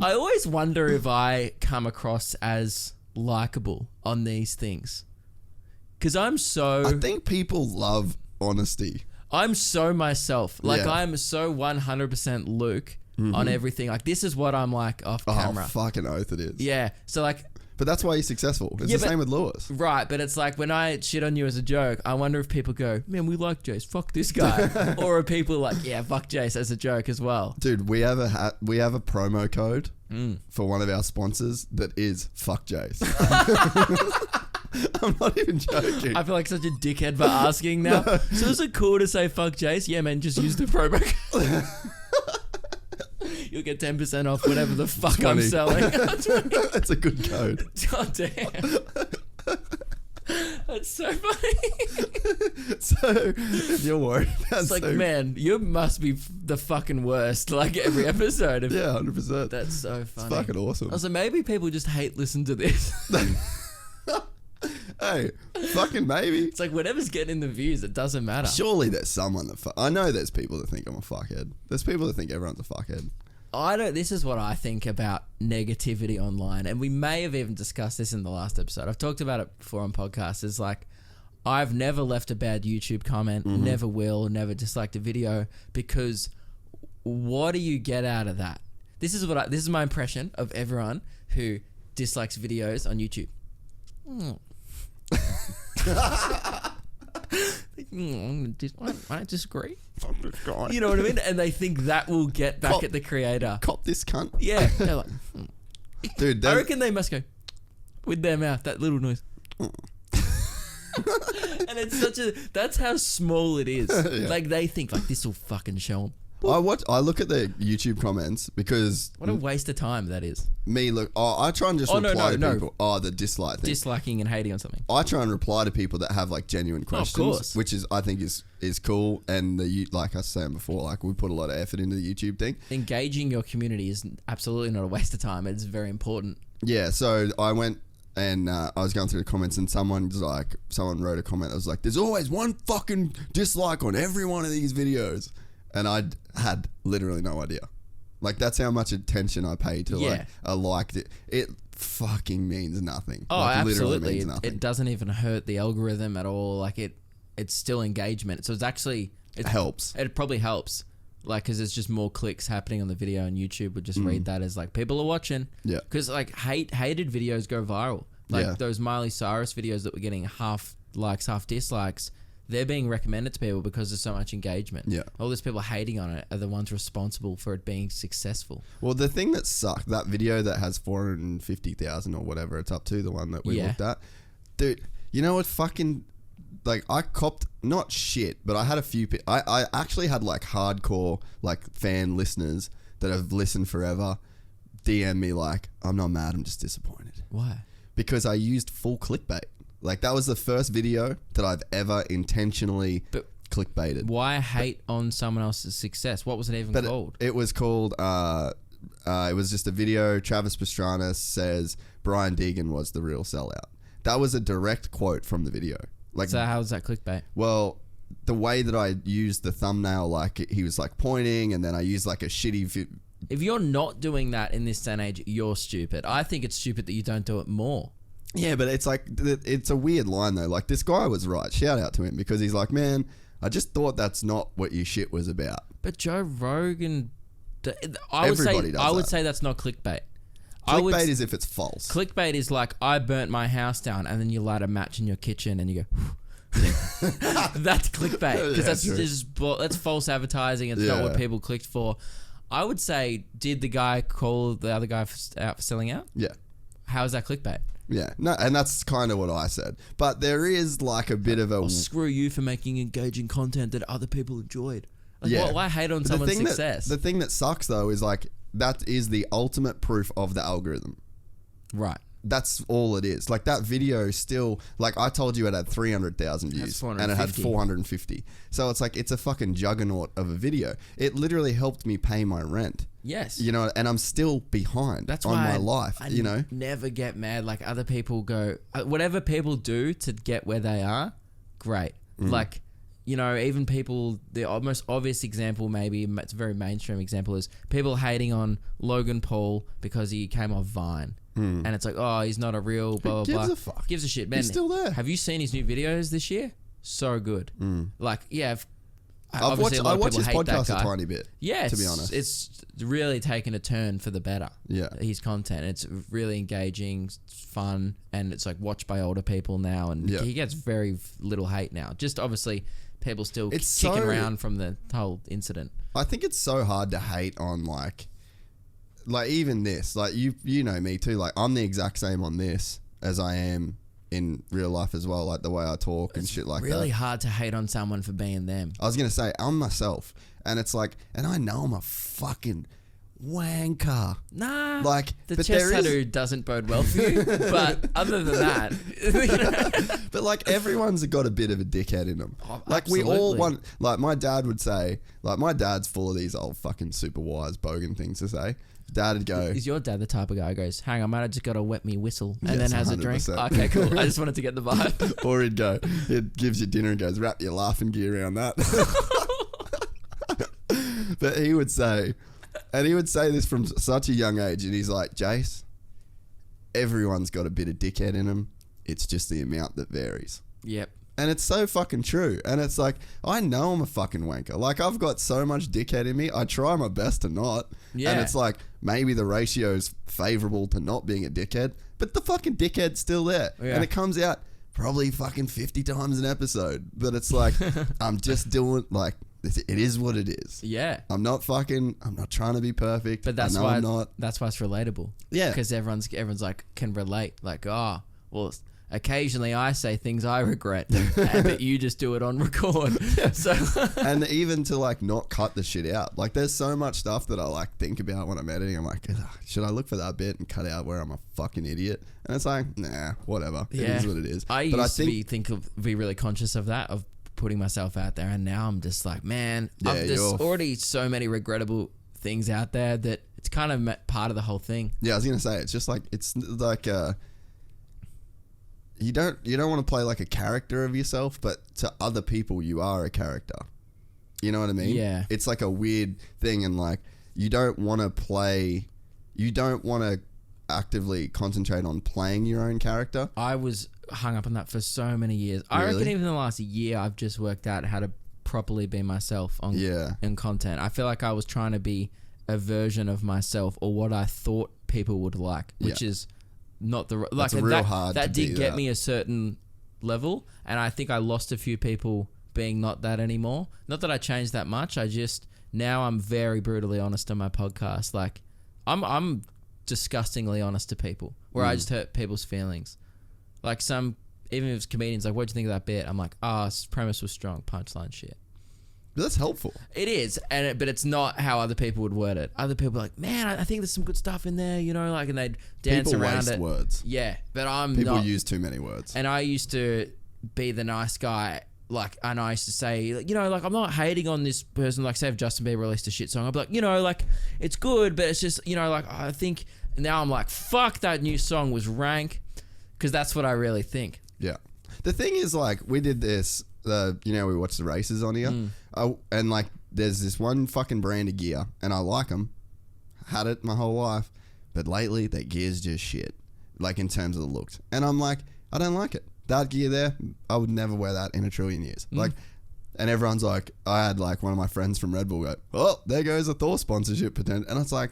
I always wonder if I come across as likable on these things. Because I think people love honesty. I'm so myself. Like, Yeah. I'm so 100% Luke on everything. Like, this is what I'm like off camera. Oh, fucking oath it is. Yeah. So, like... But that's why he's successful. It's the same with Lewis. Right, but it's like when I shit on you as a joke, I wonder if people go, man, we like Jace, fuck this guy. Or are people like, yeah, fuck Jace as a joke as well. Dude, we have a promo code for one of our sponsors that is fuck Jace. I'm not even joking. I feel like such a dickhead for asking now. No. So is it cool to say fuck Jace? Yeah, man, just use the promo code. You'll get 10% off whatever the fuck 20. I'm selling. That's a good code. God damn. That's so funny. So, you're worried about it's like, man, you must be the fucking worst. Like every episode. Yeah, 100%. That's so funny. It's fucking awesome. Also, maybe people just hate listen to this. Hey, fucking maybe. It's like whatever's getting the views, it doesn't matter. Surely there's someone that... I know there's people that think I'm a fuckhead. There's people that think everyone's a fuckhead. This is what I think about negativity online, and we may have even discussed this in the last episode. I've talked about it before on podcasts. It's like, I've never left a bad YouTube comment, never will, never disliked a video, because what do you get out of that? This is my impression of everyone who dislikes videos on YouTube. I disagree. You know what I mean? And they think that will get back at the creator. Cop this cunt. Yeah. They're like, dude, I reckon they must go with their mouth, that little noise. And it's that's how small it is. Yeah. Like they think like this will fucking show them. I look at the YouTube comments because... What a waste of time that is. I try and just reply to people. The dislike thing. Disliking and hating on something. I try and reply to people that have like genuine questions. Of course. Which I think is cool. And like I was saying before, like we put a lot of effort into the YouTube thing. Engaging your community is absolutely not a waste of time. It's very important. Yeah, so I went and I was going through the comments and someone wrote a comment that was like, there's always one fucking dislike on every one of these videos. And I had literally no idea. Like, that's how much attention I pay to like a like. It fucking means nothing. Oh, like, absolutely. Literally means nothing. It doesn't even hurt the algorithm at all. Like it's still engagement. So it helps. It probably helps. Like, because there's just more clicks happening on the video, and YouTube would just read that as like people are watching. Yeah. Because like hated videos go viral. Like those Miley Cyrus videos that were getting half likes, half dislikes. They're being recommended to people because there's so much engagement. Yeah. All those people hating on it are the ones responsible for it being successful. Well, the thing that sucked, that video that has 450,000 or whatever it's up to, the one that we looked at. Dude, you know what fucking... Like, I copped... Not shit, but I had a few... I actually had, like, hardcore, like, fan listeners that have listened forever DM me like, I'm not mad, I'm just disappointed. Why? Because I used full clickbait. Like, that was the first video that I've ever intentionally clickbaited. Why hate on someone else's success? What was it even called? It was called, it was just a video. Travis Pastrana says Brian Deegan was the real sellout. That was a direct quote from the video. Like, so how was that clickbait? Well, the way that I used the thumbnail, like, he was like pointing, and then I used like a shitty... If you're not doing that in this day and age, you're stupid. I think it's stupid that you don't do it more. Yeah, but it's like, it's a weird line though. Like, this guy was right. Shout out to him, because he's like, man, I just thought that's not what your shit was about. But Joe Rogan, I would say that's not clickbait. Clickbait is if it's false. Clickbait is like, I burnt my house down, and then you light a match in your kitchen and you go, that's clickbait. Because that's false advertising. It's not what people clicked for. I would say, did the guy call the other guy out for selling out? Yeah. How is that clickbait? Yeah, no, and that's kind of what I said. But there is like a bit of a... Well, screw you for making engaging content that other people enjoyed. Like, why hate on someone's success? The thing that sucks though is like, that is the ultimate proof of the algorithm. Right. That's all it is. Like, that video still... Like, I told you it had 300,000 views. And it had 450. So it's like, it's a fucking juggernaut of a video. It literally helped me pay my rent. Yes. You know, and I'm still behind on my life, you know? Never get mad. Like, other people go... whatever people do to get where they are, great. Like, you know, even people, the most obvious example, maybe it's a very mainstream example, is people hating on Logan Paul because he came off Vine. And it's like, oh, he's not a real blah, blah, blah. Gives a fuck. Gives a shit. Man, he's still there. Have you seen his new videos this year? So good. Like, yeah. I watch his podcast a tiny bit. Yeah. To be honest. It's really taken a turn for the better. Yeah. His content. It's really engaging, fun, and it's like watched by older people now. And he gets very little hate now. Just obviously people still kicking around from the whole incident. I think it's so hard to hate on like even this, like you know me too, like I'm the exact same on this as I am in real life as well, like the way I talk and shit like that. It's really hard to hate on someone for being them. I was going to say, I'm myself, and it's like, and I know I'm a fucking wanker. Nah, like the chest tattoo doesn't bode well for you, but other than that. But like everyone's got a bit of a dickhead in them. Oh, like absolutely. we all want, like my dad would say, like my dad's full of these old fucking super wise bogan things to say. Dad would go, is your dad the type of guy who goes, hang on, mate, I just got to wet me whistle and yes, then has 100%. A drink? Okay, cool. I just wanted to get the vibe. Or he'd go, it gives you dinner and goes, wrap your laughing gear around that. But he would say, and he would say this from such a young age, and he's like, Jace, everyone's got a bit of dickhead in them. It's just the amount that varies. Yep. And it's so fucking true. And it's like, I know I'm a fucking wanker. Like, I've got so much dickhead in me. I try my best to not. Yeah. And it's like, maybe the ratio's favourable to not being a dickhead, but the fucking dickhead's still there. Yeah. And it comes out probably fucking 50 times an episode. But it's like, I'm just doing, like, it is what it is. Yeah. I'm not trying to be perfect. But that's why I'm not. That's why it's relatable. Yeah. Because everyone's like, can relate. Like, oh, well, occasionally I say things I regret, but you just do it on record. Yeah. So and even to like not cut the shit out. Like there's so much stuff that I like think about when I'm editing. I'm like, should I look for that bit and cut out where I'm a fucking idiot? And it's like, nah, whatever. Yeah. It is what it is. I used to be really conscious of that, of putting myself out there, and now I'm just like, man, there's already so many regrettable things out there that it's kind of part of the whole thing. Yeah, I was gonna say it's like you don't want to play like a character of yourself, but to other people you are a character. You know what I mean? Yeah. It's like a weird thing, and like you don't want to actively concentrate on playing your own character. I was hung up on that for so many years. Really? I reckon even in the last year I've just worked out how to properly be myself in content. I feel like I was trying to be a version of myself, or what I thought people would like, which is not the like that did get me a certain level, and I think I lost a few people being not that anymore. Not that I changed that much. I just now I'm very brutally honest on my podcast. Like I'm disgustingly honest to people, where I just hurt people's feelings. Like even if it's comedians, like, what'd you think of that bit? I'm like, premise was strong, punchline shit. But that's helpful. It is, but it's not how other people would word it. Other people are like, man, I think there's some good stuff in there, you know, like, and they'd dance people around waste it. Words. Yeah, but people use too many words. And I used to be the nice guy, like, and I used to say, you know, like, I'm not hating on this person. Like, say if Justin Bieber released a shit song, I'd be like, you know, like, it's good, but it's just, you know, like, I think now I'm like, fuck, that new song was rank, because that's what I really think. Yeah. The thing is, like, we did this, you know, we watched the races on here, and like, there's this one fucking brand of gear, and I like them, had it my whole life, but lately their gear's just shit, like in terms of the looks, and I'm like, I don't like it. That gear there, I would never wear that in a trillion years. Like, and everyone's like, I had like one of my friends from Red Bull go, oh, there goes a Thor sponsorship potential, and it's like,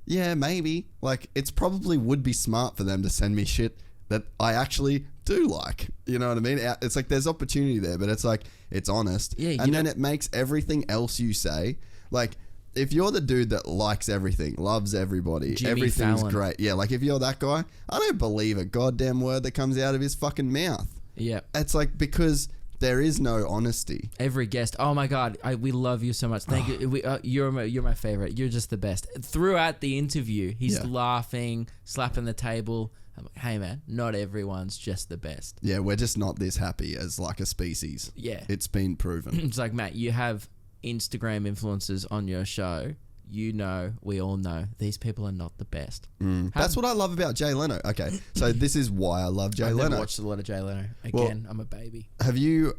yeah, maybe, like, it's probably would be smart for them to send me shit that I actually do like, you know what I mean? It's like there's opportunity there, but it's like, it's honest. Yeah, and then it makes everything else you say, like, if you're the dude that likes everything, loves everybody, Jimmy everything's Fallon. Great. Yeah, like if you're that guy, I don't believe a goddamn word that comes out of his fucking mouth. Yeah. It's like, because there is no honesty. Every guest, oh my God, we love you so much. Thank you. You're my favorite. You're just the best. Throughout the interview, he's laughing, slapping the table. I'm like, hey man, not everyone's just the best. Yeah, we're just not this happy as like a species. Yeah. It's been proven. It's like, Matt, you have Instagram influencers on your show. you know, we all know these people are not the best. That's what I love about Jay Leno. Okay, so this is why I love Jay Leno. I've watched a lot of Jay Leno. Again, I'm a baby. Have you?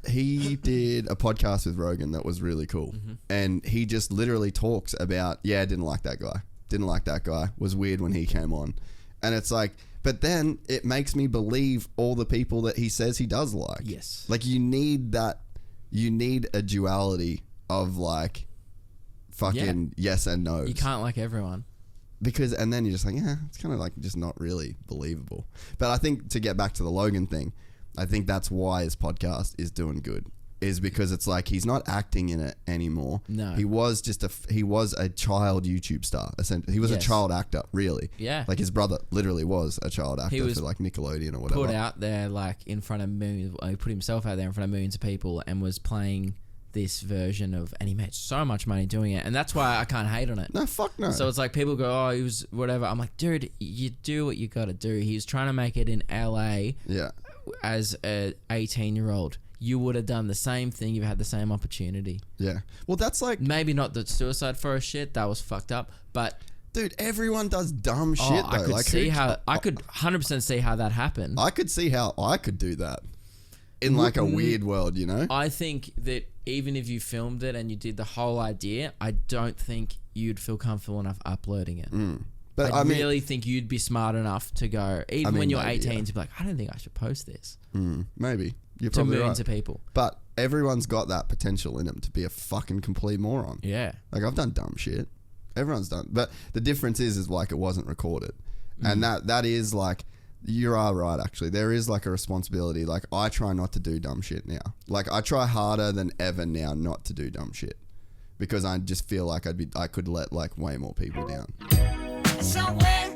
He did a podcast with Rogan that was really cool, and he just literally talks about, I didn't like that guy. Was weird when he came on, and it's like, but then it makes me believe all the people that he says he does like. Yes, like you need that. You need a duality of like fucking yes and no's. You can't like everyone. Because, and then you're just like, it's kind of like just not really believable. But I think to get back to the Logan thing, I think that's why his podcast is doing good. Is because it's like he's not acting in it anymore. No. He was a child YouTube star, essentially. He was a child actor, really. Yeah. Like his brother literally was a child actor for like Nickelodeon or whatever. Put out there like in front of millions, he put himself out there in front of millions of people and was playing this version of, and he made so much money doing it, and that's why I can't hate on it. No, fuck no. So it's like people go, he was whatever. I'm like, dude, you do what you got to do. He was trying to make it in LA. Yeah. As a 18-year-old, you would have done the same thing. You had the same opportunity. Yeah. Well, that's like maybe not the suicide forest shit. That was fucked up, but. Dude, everyone does dumb shit though. I could 100% see how that happened. I could see how I could do that in like a weird world, you know? I think that even if you filmed it and you did the whole idea, I don't think you'd feel comfortable enough uploading it. But I really think you'd be smart enough to go, even when you're 18, to be like, I don't think I should post this. Maybe. You're probably millions right. of people. But everyone's got that potential in them to be a fucking complete moron. Yeah. Like I've done dumb shit. Everyone's done. But the difference is like it wasn't recorded. And that is like, you are right actually. There is like a responsibility. Like I try not to do dumb shit now. Like I try harder than ever now not to do dumb shit. Because I just feel like I could let like way more people down. Somewhere